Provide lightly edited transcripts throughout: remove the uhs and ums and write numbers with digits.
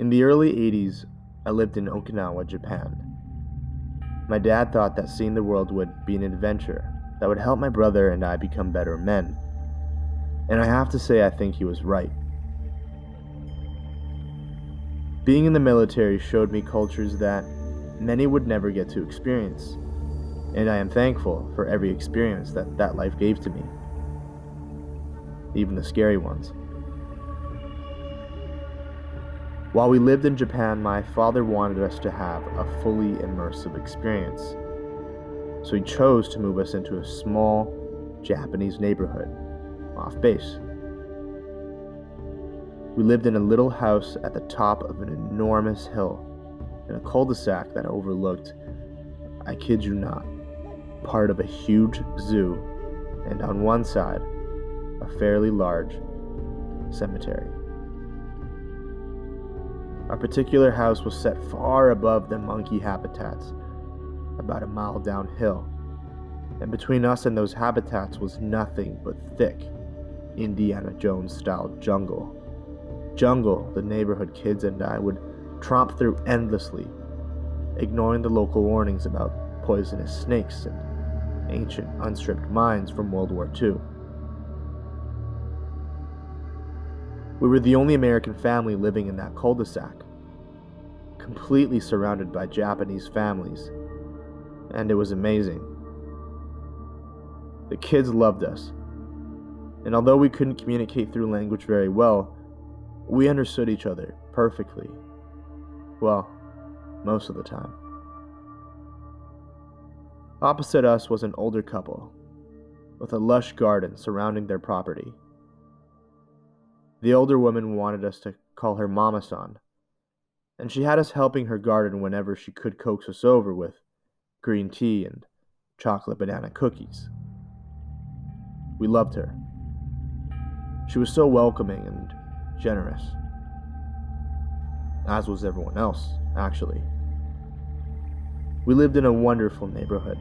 In the early 80s, I lived in Okinawa, Japan. My dad thought that seeing the world would be an adventure that would help my brother and I become better men. And I have to say I think he was right. Being in the military showed me cultures that many would never get to experience, and I am thankful for every experience that life gave to me, even the scary ones. While we lived in Japan, my father wanted us to have a fully immersive experience, so he chose to move us into a small Japanese neighborhood off base. We lived in a little house at the top of an enormous hill in a cul-de-sac that overlooked, I kid you not, part of a huge zoo, and on one side, a fairly large cemetery. Our particular house was set far above the monkey habitats, about a mile downhill, and between us and those habitats was nothing but thick, Indiana Jones-style jungle. Jungle the neighborhood kids and I would tromp through endlessly, ignoring the local warnings about poisonous snakes and ancient unstripped mines from World War II. We were the only American family living in that cul-de-sac, completely surrounded by Japanese families, and it was amazing. The kids loved us, and although we couldn't communicate through language very well, we understood each other perfectly. Well, most of the time. Opposite us was an older couple, with a lush garden surrounding their property. The older woman wanted us to call her Mama-san, and she had us helping her garden whenever she could coax us over with green tea and chocolate banana cookies. We loved her. She was so welcoming and generous, as was everyone else, actually. We lived in a wonderful neighborhood.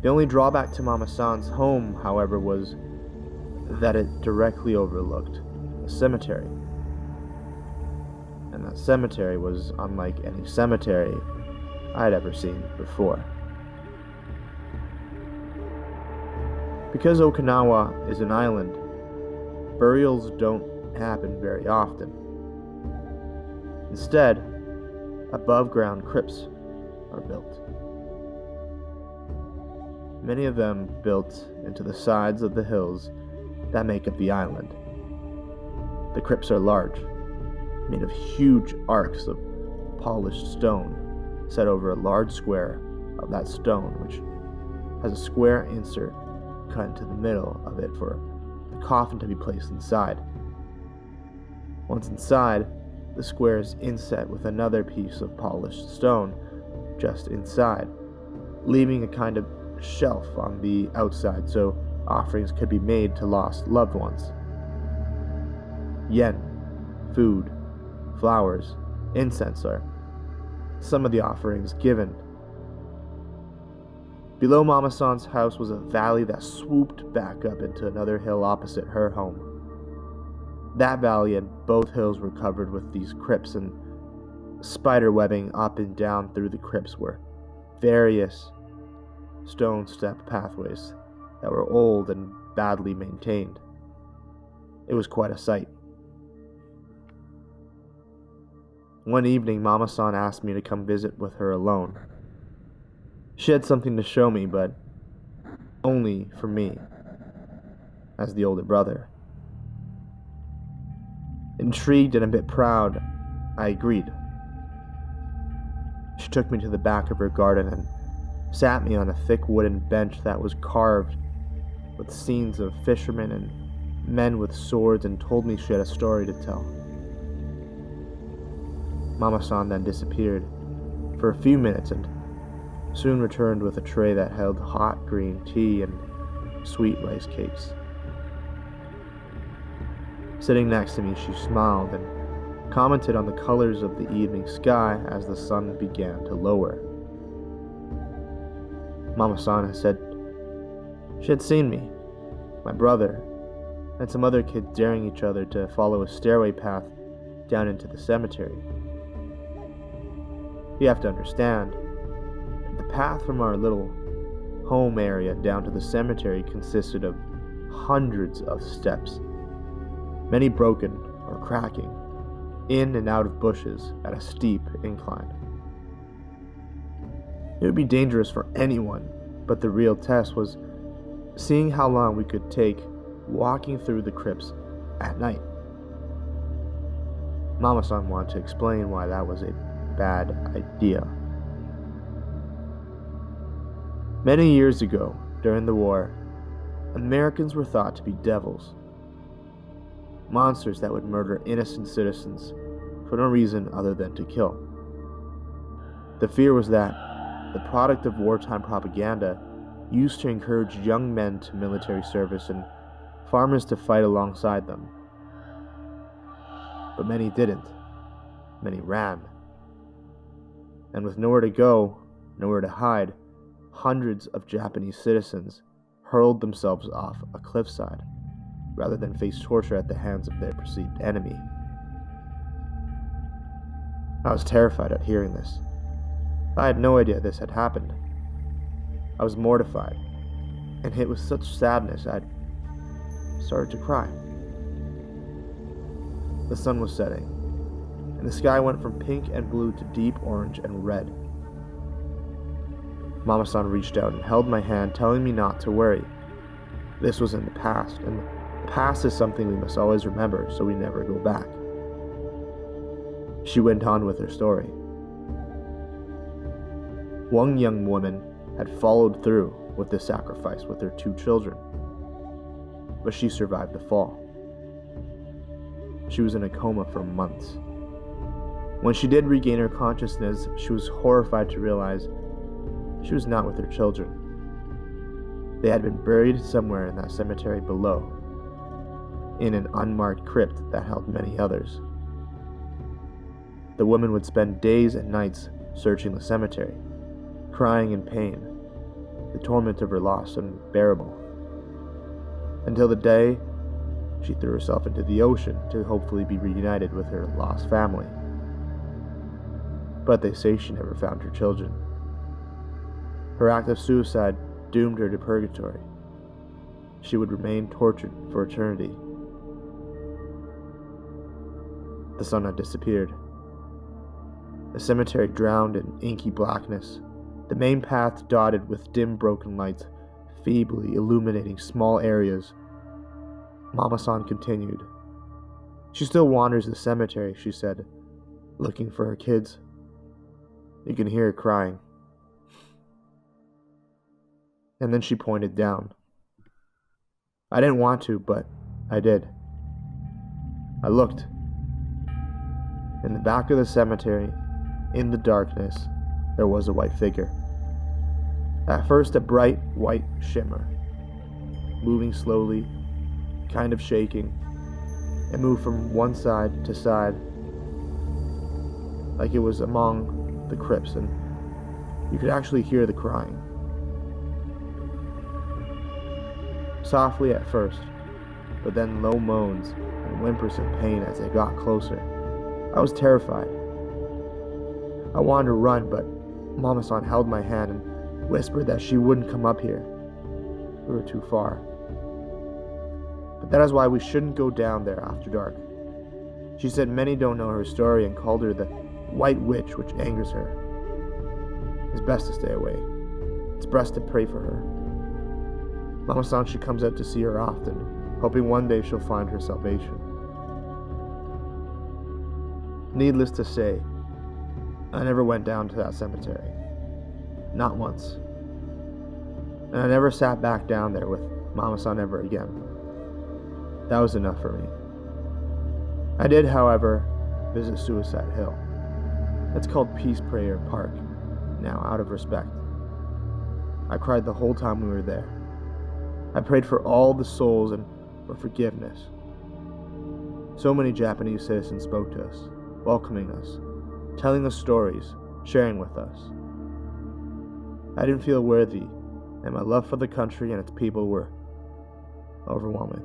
The only drawback to Mama-san's home, however, was that it directly overlooked a cemetery. And that cemetery was unlike any cemetery I'd ever seen before. Because Okinawa is an island, burials don't happen very often. Instead, above-ground crypts are built. Many of them built into the sides of the hills that make up the island. The crypts are large, made of huge arcs of polished stone set over a large square of that stone, which has a square insert cut into the middle of it for the coffin to be placed inside. Once inside, the square is inset with another piece of polished stone just inside, leaving a kind of shelf on the outside so offerings could be made to lost loved ones. Yen, food, flowers, incense are some of the offerings given. Below Mama-san's house was a valley that swooped back up into another hill opposite her home. That valley and both hills were covered with these crypts, and spider webbing up and down through the crypts were various stone step pathways that were old and badly maintained. It was quite a sight. One evening, Mama-san asked me to come visit with her alone. She had something to show me, but only for me, as the older brother. Intrigued and a bit proud, I agreed. She took me to the back of her garden and sat me on a thick wooden bench that was carved with scenes of fishermen and men with swords, and told me she had a story to tell. Mama-san then disappeared for a few minutes and soon returned with a tray that held hot green tea and sweet rice cakes. Sitting next to me, she smiled and commented on the colors of the evening sky as the sun began to lower. Mama-san had said she had seen me, my brother, and some other kids daring each other to follow a stairway path down into the cemetery. You have to understand, the path from our little home area down to the cemetery consisted of hundreds of steps, many broken or cracking, in and out of bushes at a steep incline. It would be dangerous for anyone, but the real test was seeing how long we could take walking through the crypts at night. Mama-san wanted to explain why that was a bad idea. Many years ago, during the war, Americans were thought to be devils, monsters that would murder innocent citizens for no reason other than to kill. The fear was that the product of wartime propaganda used to encourage young men to military service and farmers to fight alongside them. But many didn't. Many ran. And with nowhere to go, nowhere to hide, hundreds of Japanese citizens hurled themselves off a cliffside rather than face torture at the hands of their perceived enemy. I was terrified at hearing this. I had no idea this had happened. I was mortified and hit with such sadness I'd started to cry. The sun was setting, and the sky went from pink and blue to deep orange and red. Mama-san reached out and held my hand, telling me not to worry. This was in the past, and the past is something we must always remember so we never go back. She went on with her story. One young woman had followed through with the sacrifice with her 2 children, but she survived the fall. She was in a coma for months. When she did regain her consciousness, she was horrified to realize she was not with her children. They had been buried somewhere in that cemetery below, in an unmarked crypt that held many others. The woman would spend days and nights searching the cemetery, crying in pain, the torment of her loss unbearable, until the day she threw herself into the ocean to hopefully be reunited with her lost family. But they say she never found her children. Her act of suicide doomed her to purgatory. She would remain tortured for eternity. The sun had disappeared. The cemetery drowned in inky blackness, the main path dotted with dim broken lights, feebly illuminating small areas. Mama-san continued. She still wanders the cemetery, she said, looking for her kids. You can hear her crying. And then she pointed down. I didn't want to, but I did. I looked. In the back of the cemetery, in the darkness, there was a white figure. At first a bright white shimmer, moving slowly, kind of shaking. It moved from one side to side, like it was among the crypts, and you could actually hear the crying. Softly at first, but then low moans and whimpers of pain as they got closer. I was terrified. I wanted to run, but Mama-san held my hand and whispered that she wouldn't come up here. We were too far. But that is why we shouldn't go down there after dark. She said many don't know her story and called her the White Witch, which angers her. It's best to stay away. It's best to pray for her. Mama-san, she comes out to see her often, hoping one day she'll find her salvation. Needless to say, I never went down to that cemetery. Not once. And I never sat back down there with Mama-san ever again. That was enough for me. I did, however, visit Suicide Hill. It's called Peace Prayer Park, now out of respect. I cried the whole time we were there. I prayed for all the souls and for forgiveness. So many Japanese citizens spoke to us, welcoming us, telling us stories, sharing with us. I didn't feel worthy, and my love for the country and its people were overwhelming.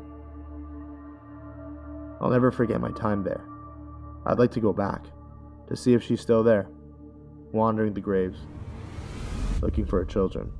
I'll never forget my time there. I'd like to go back to see if she's still there, wandering the graves, looking for her children.